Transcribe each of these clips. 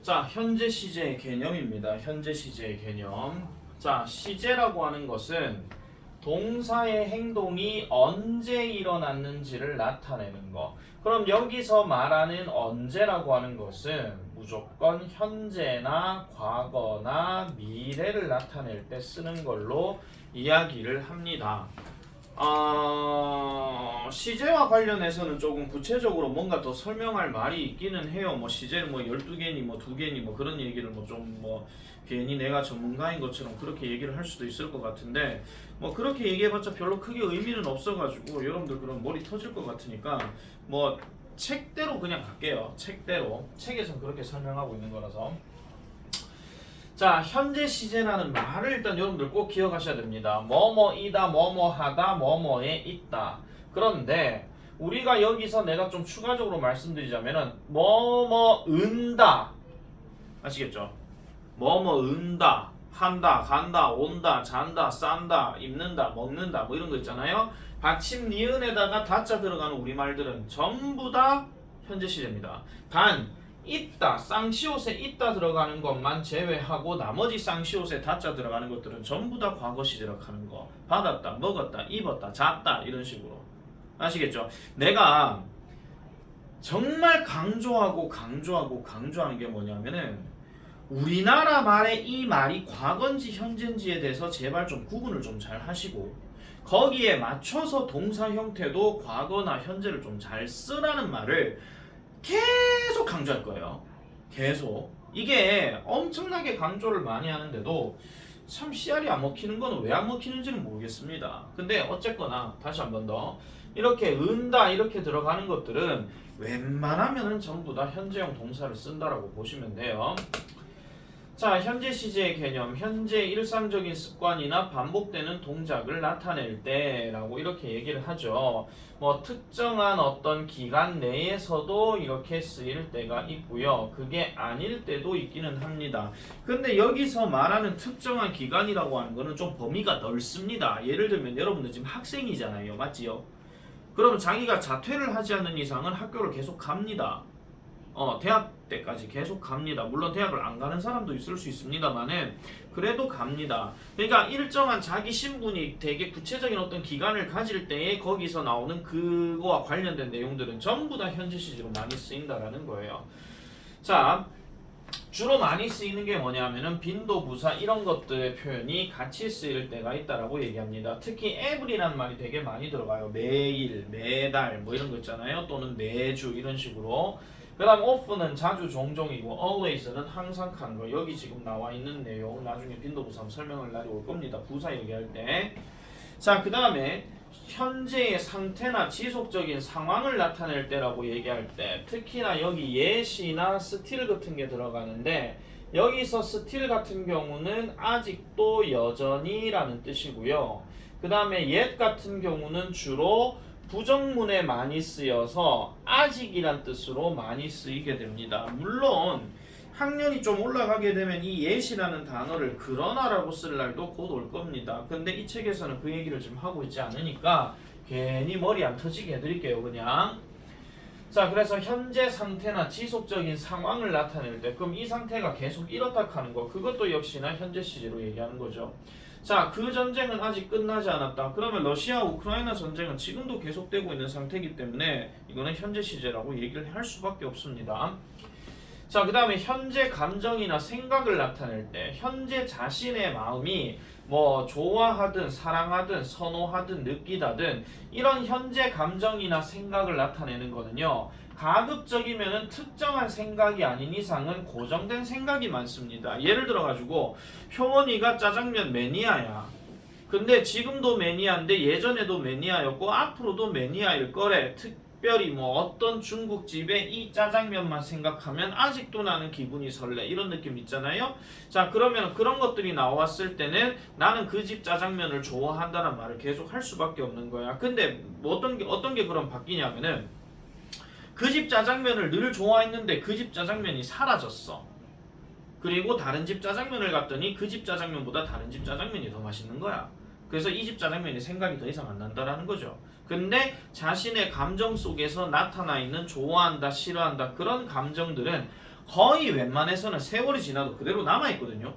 자, 현재 시제의 개념입니다. 현재 시제의 개념. 자, 시제라고 하는 것은 동사의 행동이 언제 일어났는지를 나타내는 거. 그럼 여기서 말하는 언제라고 하는 것은 무조건 현재나 과거나 미래를 나타낼 때 쓰는 걸로 이야기를 합니다. 시제와 관련해서는 조금 구체적으로 뭔가 더 설명할 말이 있기는 해요. 뭐 시제는 뭐 12개니 뭐 2개니 뭐 그런 얘기를 뭐 좀 뭐 괜히 내가 전문가인 것처럼 그렇게 얘기를 할 수도 있을 것 같은데 뭐 그렇게 얘기해봤자 별로 크게 의미는 없어가지고 여러분들 그럼 머리 터질 것 같으니까 뭐 책대로 그냥 갈게요. 책대로. 책에서는 그렇게 설명하고 있는 거라서. 자, 현재 시제라는 말을 일단 여러분들 꼭 기억하셔야 됩니다. 뭐뭐이다, 뭐뭐하다, 뭐뭐에 있다. 그런데 우리가 여기서 내가 좀 추가적으로 말씀드리자면은 뭐뭐은다. 아시겠죠? 뭐뭐은다, 한다, 간다, 온다, 잔다, 싼다, 입는다, 먹는다 뭐 이런 거 있잖아요. 받침 니은에다가 다자 들어가는 우리말들은 전부 다 현재 시제입니다. 단 있다, 쌍시옷에 있다 들어가는 것만 제외하고 나머지 쌍시옷에 다자 들어가는 것들은 전부 다 과거 시제라고 하는 거. 받았다, 먹었다, 입었다, 잤다 이런 식으로. 아시겠죠? 내가 정말 강조하는 게 뭐냐면은 우리나라 말에 이 말이 과거인지 현재인지에 대해서 제발 좀 구분을 좀 잘 하시고 거기에 맞춰서 동사 형태도 과거나 현재를 좀 잘 쓰라는 말을 계속 강조할 거예요. 계속. 이게 엄청나게 강조를 많이 하는데도 참 씨알이 안 먹히는 건 왜 안 먹히는지는 모르겠습니다. 근데 어쨌거나 다시 한 번 더 이렇게 은다 이렇게 들어가는 것들은 웬만하면은 전부 다 현재형 동사를 쓴다라고 보시면 돼요. 자, 현재 시제의 개념, 현재 일상적인 습관이나 반복되는 동작을 나타낼 때라고 이렇게 얘기를 하죠. 뭐 특정한 어떤 기간 내에서도 이렇게 쓰일 때가 있고요. 그게 아닐 때도 있기는 합니다. 근데 여기서 말하는 특정한 기간이라고 하는 거는 좀 범위가 넓습니다. 예를 들면 여러분들 지금 학생이잖아요. 맞지요? 그러면 자기가 자퇴를 하지 않는 이상은 학교를 계속 갑니다. 대학 때까지 계속 갑니다. 물론 대학을 안 가는 사람도 있을 수 있습니다만은 그래도 갑니다. 그러니까 일정한 자기 신분이 되게 구체적인 어떤 기간을 가질 때에 거기서 나오는 그거와 관련된 내용들은 전부 다 현재 시제로 많이 쓰인다라는 거예요. 자, 주로 많이 쓰이는 게 뭐냐면은 빈도, 부사 이런 것들의 표현이 같이 쓰일 때가 있다라고 얘기합니다. 특히 every라는 말이 되게 많이 들어가요. 매일, 매달 뭐 이런 거 있잖아요. 또는 매주 이런 식으로. 그 다음 often은 자주 종종이고 always는 항상 한 거. 여기 지금 나와 있는 내용 나중에 빈도부사 설명할 날이 올 겁니다. 부사 얘기할 때. 자, 그 다음에 현재의 상태나 지속적인 상황을 나타낼 때라고 얘기할 때 특히나 여기 yet이나 still 같은 게 들어가는데 여기서 still 같은 경우는 아직도 여전히 라는 뜻이고요. 그 다음에 yet 같은 경우는 주로 부정문에 많이 쓰여서 아직이란 뜻으로 많이 쓰이게 됩니다. 물론 학년이 좀 올라가게 되면 이 yet이라는 단어를 그러나라고 쓸 날도 곧 올 겁니다. 근데 이 책에서는 그 얘기를 지금 하고 있지 않으니까 괜히 머리 안 터지게 해드릴게요. 그냥. 자, 그래서 현재 상태나 지속적인 상황을 나타낼 때 그럼 이 상태가 계속 이렇다 하는 거 그것도 역시나 현재 시제로 얘기하는 거죠. 자, 그 전쟁은 아직 끝나지 않았다. 그러면 러시아 우크라이나 전쟁은 지금도 계속되고 있는 상태이기 때문에 이거는 현재 시제라고 얘기를 할 수밖에 없습니다. 자, 그 다음에 현재 감정이나 생각을 나타낼 때 현재 자신의 마음이 뭐 좋아하든 사랑하든 선호하든 느끼다든 이런 현재 감정이나 생각을 나타내는 거는요 가급적이면은 특정한 생각이 아닌 이상은 고정된 생각이 많습니다. 예를 들어 가지고 효원이가 짜장면 매니아야. 근데 지금도 매니아인데 예전에도 매니아였고 앞으로도 매니아일 거래. 특별히 뭐 어떤 중국집에 이 짜장면만 생각하면 아직도 나는 기분이 설레 이런 느낌 있잖아요. 자, 그러면 그런 것들이 나왔을 때는 나는 그 집 짜장면을 좋아한다는 말을 계속 할 수밖에 없는 거야. 근데 뭐 어떤 게 그럼 바뀌냐면은 그 집 짜장면을 늘 좋아했는데 그 집 짜장면이 사라졌어. 그리고 다른 집 짜장면을 갔더니 그 집 짜장면보다 다른 집 짜장면이 더 맛있는 거야. 그래서 이 집 짜장면이 생각이 더 이상 안 난다라는 거죠. 근데 자신의 감정 속에서 나타나 있는 좋아한다, 싫어한다 그런 감정들은 거의 웬만해서는 세월이 지나도 그대로 남아있거든요.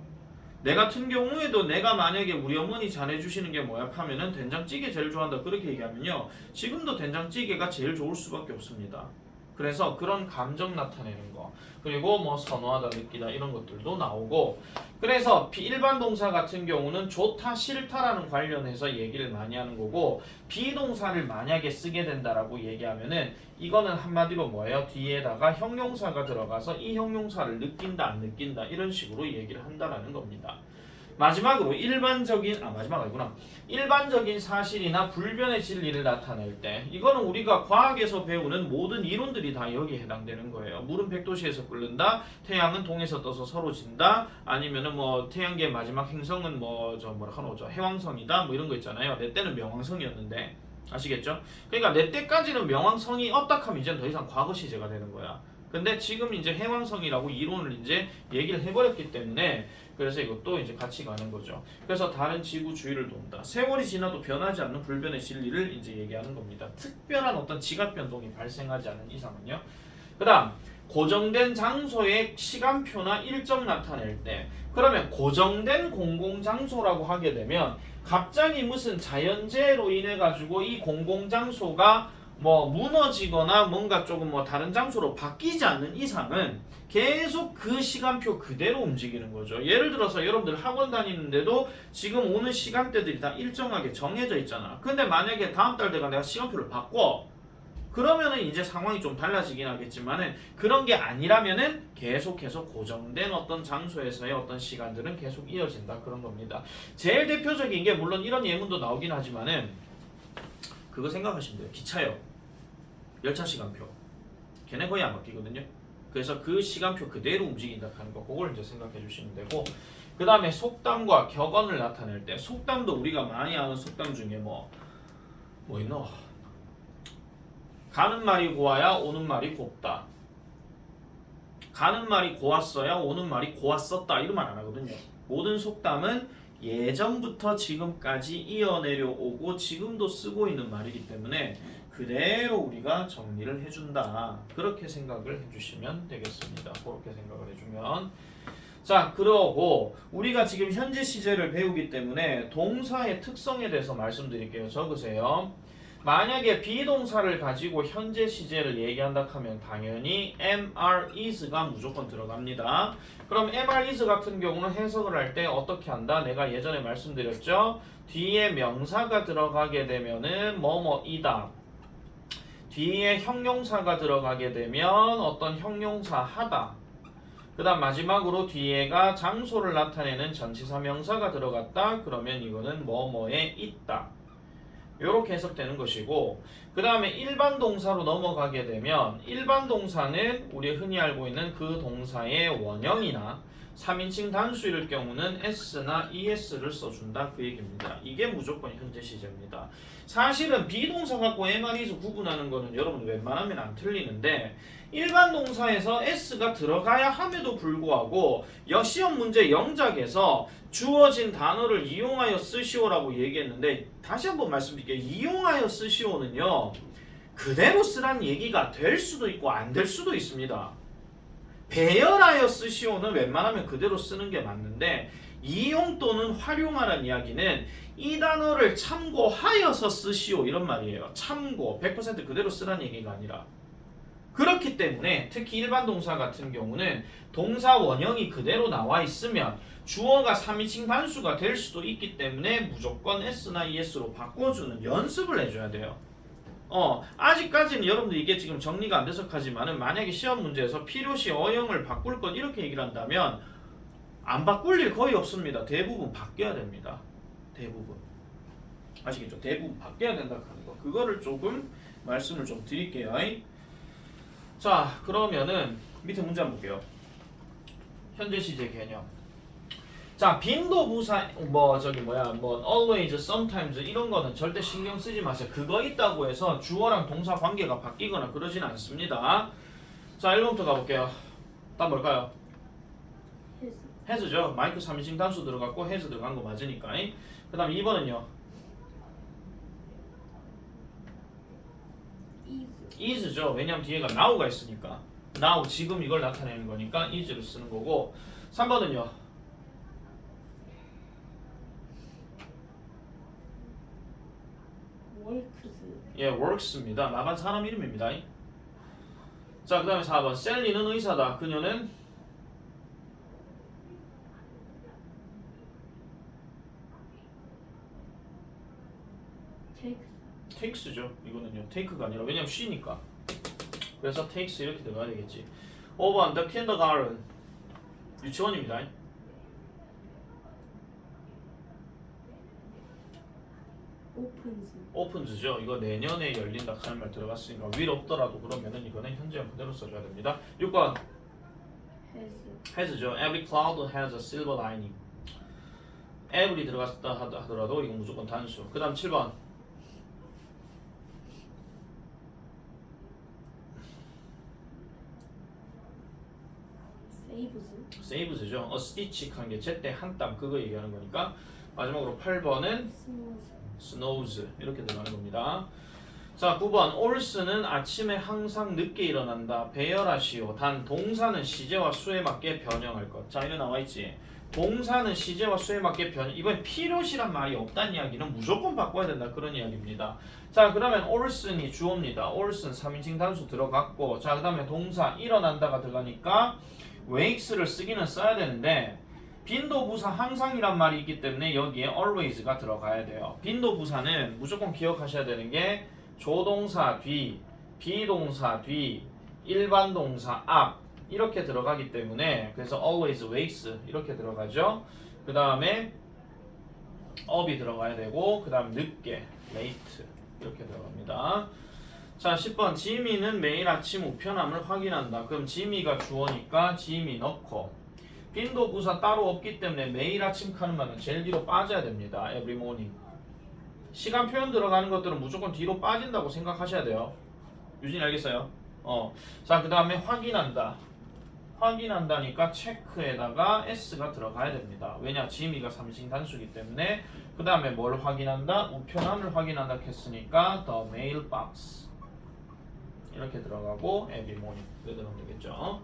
내 같은 경우에도 내가 만약에 우리 어머니 잘해주시는 게 뭐야 하면은 된장찌개 제일 좋아한다 그렇게 얘기하면요, 지금도 된장찌개가 제일 좋을 수밖에 없습니다. 그래서 그런 감정 나타내는 거, 그리고 뭐 선호하다 느끼다 이런 것들도 나오고, 그래서 일반 동사 같은 경우는 좋다 싫다라는 관련해서 얘기를 많이 하는 거고, 비동사를 만약에 쓰게 된다라고 얘기하면은 이거는 한마디로 뭐예요? 뒤에다가 형용사가 들어가서 이 형용사를 느낀다 안 느낀다 이런 식으로 얘기를 한다라는 겁니다. 마지막으로 마지막 아니구나. 일반적인 사실이나 불변의 진리를 나타낼 때, 이거는 우리가 과학에서 배우는 모든 이론들이 다 여기에 해당되는 거예요. 물은 100도씨에서 끓는다, 태양은 동에서 떠서 서로 진다, 아니면은 뭐 태양계의 마지막 행성은 해왕성이다, 뭐 이런 거 있잖아요. 내 때는 명왕성이었는데, 아시겠죠? 그러니까 내 때까지는 명왕성이 없다 하면 이제는 더 이상 과거 시제가 되는 거야. 근데 지금 이제 해왕성이라고 이론을 이제 얘기를 해버렸기 때문에, 그래서 이것도 이제 같이 가는 거죠. 그래서 다른 지구 주위를 돈다. 세월이 지나도 변하지 않는 불변의 진리를 이제 얘기하는 겁니다. 특별한 어떤 지각 변동이 발생하지 않는 이상은요. 그다음 고정된 장소의 시간표나 일정 나타낼 때, 그러면 고정된 공공장소라고 하게 되면 갑자기 무슨 자연재해로 인해 가지고 이 공공장소가 뭐 무너지거나 뭔가 조금 뭐 다른 장소로 바뀌지 않는 이상은 계속 그 시간표 그대로 움직이는 거죠. 예를 들어서 여러분들 학원 다니는데도 지금 오는 시간대들이 다 일정하게 정해져 있잖아. 근데 만약에 다음 달 내가 시간표를 바꿔, 그러면은 이제 상황이 좀 달라지긴 하겠지만은, 그런 게 아니라면은 계속해서 고정된 어떤 장소에서의 어떤 시간들은 계속 이어진다 그런 겁니다. 제일 대표적인 게, 물론 이런 예문도 나오긴 하지만은 그거 생각하시면 돼요. 기차역 열차 시간표, 걔네 거의 안 바뀌거든요. 그래서 그 시간표 그대로 움직인다 하는 거, 그걸 이제 생각해 주시면 되고, 그 다음에 속담과 격언을 나타낼 때, 속담도 우리가 많이 아는 속담 중에 뭐 있노? 가는 말이 고와야 오는 말이 곱다. 가는 말이 고왔어야 오는 말이 고왔었다 이런 말 안 하거든요. 모든 속담은 예전부터 지금까지 이어내려오고 지금도 쓰고 있는 말이기 때문에 그대로 우리가 정리를 해준다, 그렇게 생각을 해주시면 되겠습니다. 그렇게 생각을 해주면, 자, 그러고 우리가 지금 현재 시제를 배우기 때문에 동사의 특성에 대해서 말씀드릴게요. 적으세요. 만약에 비동사를 가지고 현재 시제를 얘기한다 하면 당연히 MR is가 무조건 들어갑니다. 그럼 MR is 같은 경우는 해석을 할 때 어떻게 한다? 내가 예전에 말씀드렸죠. 뒤에 명사가 들어가게 되면은 뭐뭐이다. 뒤에 형용사가 들어가게 되면 어떤 형용사 하다. 그 다음 마지막으로 뒤에가 장소를 나타내는 전치사 명사가 들어갔다. 그러면 이거는 뭐뭐에 있다. 이렇게 해석되는 것이고, 그 다음에 일반 동사로 넘어가게 되면 일반 동사는 우리 흔히 알고 있는 그 동사의 원형이나 3인칭 단수일 경우는 s나 es를 써준다 그 얘기입니다. 이게 무조건 현재 시제입니다. 사실은 비동사 갖고 MR에서 구분하는 거는 여러분 웬만하면 안 틀리는데, 일반 동사에서 s가 들어가야 함에도 불구하고 시험 문제 영작에서 주어진 단어를 이용하여 쓰시오라고 얘기했는데, 다시 한번 말씀드릴게요. 이용하여 쓰시오는요, 그대로 쓰란 얘기가 될 수도 있고 안 될 수도 있습니다. 배열하여 쓰시오는 웬만하면 그대로 쓰는 게 맞는데, 이용 또는 활용하라는 이야기는 이 단어를 참고하여서 쓰시오 이런 말이에요. 참고, 100% 그대로 쓰라는 얘기가 아니라. 그렇기 때문에 특히 일반 동사 같은 경우는 동사 원형이 그대로 나와 있으면 주어가 3인칭 단수가 될 수도 있기 때문에 무조건 s나 es로 바꿔주는 연습을 해줘야 돼요. 아직까지는 여러분들 이게 지금 정리가 안 돼서 하지만은, 만약에 시험 문제에서 필요시 어형을 바꿀 것 이렇게 얘기를 한다면 안 바꿀 일 거의 없습니다. 대부분 바뀌어야 됩니다. 대부분. 아시겠죠? 대부분 바뀌어야 된다 하는 거. 그거를 조금 말씀을 좀 드릴게요. 자, 그러면은 밑에 문제 한번 볼게요. 현재 시제 개념. 자, 빈도부사 always, sometimes 이런 거는 절대 신경 쓰지 마세요. 그거 있다고 해서 주어랑 동사 관계가 바뀌거나 그러진 않습니다. 자, 1번부터 가볼게요. 답 뭘까요? has죠. 마이크 3인칭 단수 들어갔고 has 들어간 거 맞으니까. 그 다음 2번은요. is죠. 왜냐면 뒤에가 now가 있으니까. now 지금 이걸 나타내는 거니까 is를 쓰는 거고 3번은요. works. 예, works입니다. 나간 사람 이름입니다. 자, 그 다음에 4번 셀리는 의사다. 그녀는 takes. takes죠. 이거는요. take가 아니라 왜냐면 쉬니까. 그래서 takes 이렇게 들어가야 되겠지. 5번 the kindergarten 유치원입니다. opens. opens죠. 이거 내년에 열린다 하는 말 들어갔으니까 will 없더라도 그러면은 이거는 현재형 그대로 써줘야 됩니다. 6번 has. has죠. Every cloud has a silver lining. every 들어갔다 하더라도 이건 무조건 단수. 그 다음 7번 saves. saves죠. a stitch 한 게 제때 한 땀 그거 얘기하는 거니까 마지막으로 8번은 snows. snows 이렇게 들어가는 겁니다. 자 9번 올스는 아침에 항상 늦게 일어난다. 배열하시오. 단 동사는 시제와 수에 맞게 변형할 것. 자 이거 나와있지. 동사는 시제와 수에 맞게 변형. 이번엔 필요시란 말이 없다는 이야기는 무조건 바꿔야 된다 그런 이야기입니다. 자 그러면 올슨이 주어입니다. 올슨 3인칭 단수 들어갔고 자 그 다음에 동사 일어난다가 들어가니까 wakes를 쓰기는 써야 되는데 빈도부사 항상이란 말이 있기 때문에 여기에 always가 들어가야 돼요. 빈도부사는 무조건 기억하셔야 되는 게 조동사 뒤, 비동사 뒤, 일반 동사 앞 이렇게 들어가기 때문에 그래서 always wakes 이렇게 들어가죠. 그 다음에 up이 들어가야 되고 그 다음 늦게 late 이렇게 들어갑니다. 자 10번 지미는 매일 아침 우편함을 확인한다. 그럼 지미가 주어니까 지미 넣고 빈도부사 따로 없기 때문에 매일 아침 하는 말은 제일 뒤로 빠져야 됩니다. every morning. 시간 표현 들어가는 것들은 무조건 뒤로 빠진다고 생각하셔야 돼요. 유진이 알겠어요? 자, 그 다음에 확인한다. 확인한다니까 체크에다가 s가 들어가야 됩니다. 왜냐? 지미가 3인칭 단수기 때문에 그 다음에 뭘 확인한다? 우편함을 확인한다 했으니까 the mail box 이렇게 들어가고 every morning 이렇게 들어가면 되겠죠.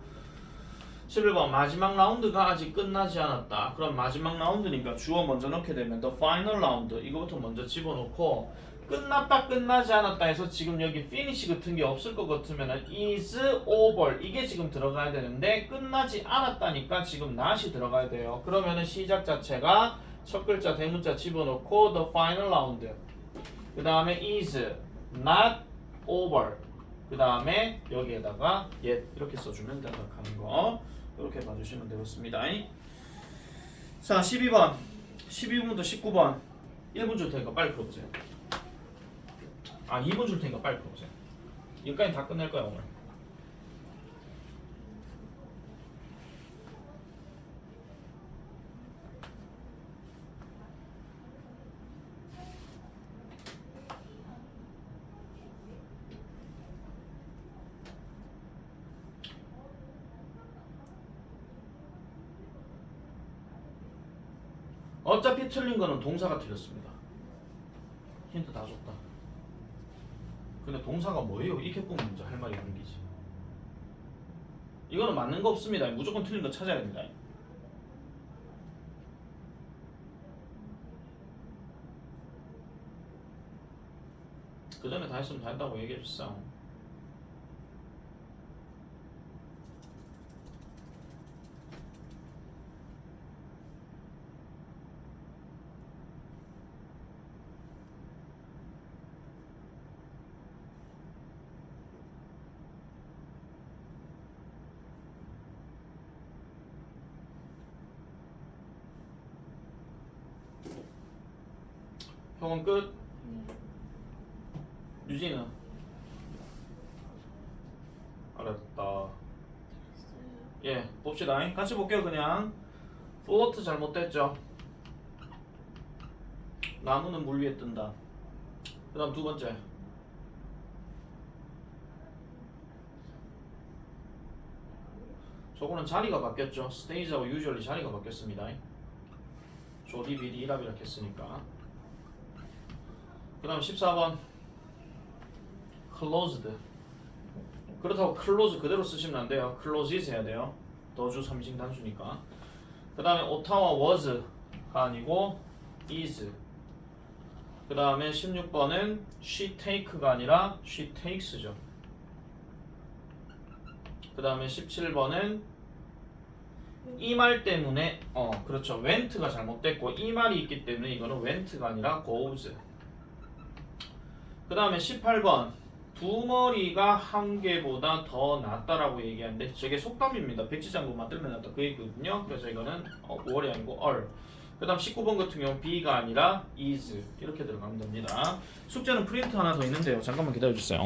11번 마지막 라운드가 아직 끝나지 않았다. 그럼 마지막 라운드니까 주어 먼저 넣게 되면 the final round 이거부터 먼저 집어넣고 끝났다 끝나지 않았다 해서 지금 여기 finish 같은 게 없을 것 같으면 is over 이게 지금 들어가야 되는데 끝나지 않았다니까 지금 not이 들어가야 돼요. 그러면은 시작 자체가 첫 글자 대문자 집어넣고 the final round 그 다음에 is not over 그 다음에 여기에다가 yet 이렇게 써주면 된다는 거 이렇게 봐주시면 되겠습니다. 자 12번 12번부터 19번 1분 줄 테니까 빨리 풀어보세요. 2분 줄 테니까 빨리 풀어보세요. 여기까지 다 끝낼 거야 오늘. 어차피 틀린 거는 동사가 틀렸습니다. 힌트 다 줬다. 근데 동사가 뭐예요? 이렇게 보면 문제 할 말이 생기지. 이거는 맞는 거 없습니다. 무조건 틀린 거 찾아야 됩니다. 그 전에 다 했으면 다 했다고 얘기해 줬어. 형은 끝. 유진은 알았다. 예, 봅시다. 같이 볼게요. 그냥 플로트 잘못됐죠. 나무는 물 위에 뜬다. 그 다음 두 번째 저거는 자리가 바뀌었죠. 스테이지하고 usually 자리가 바뀌었습니다. 조디 비디 이랍이라 했으니까. 그 다음 14번 closed 그렇다고 close 그대로 쓰시면 안 돼요. close is 해야 돼요. 더주 3인칭 단수니까. 그 다음에 오타와 was가 아니고 is. 그 다음에 16번은 she take가 아니라 she takes죠. 그 다음에 17번은 이 말 때문에 그렇죠. went가 잘못됐고 이 말이 있기 때문에 이거는 went가 아니라 goes. 그 다음에 18번 두 머리가 한 개보다 더 낫다라고 얘기하는데 저게 속담입니다. 백지장구 만들면 낫다 그 얘기거든요. 그래서 이거는 월이 아니고 얼. 그 다음 19번 같은 경우 be가 아니라 is 이렇게 들어가면 됩니다. 숙제는 프린트 하나 더 있는데요. 잠깐만 기다려주세요.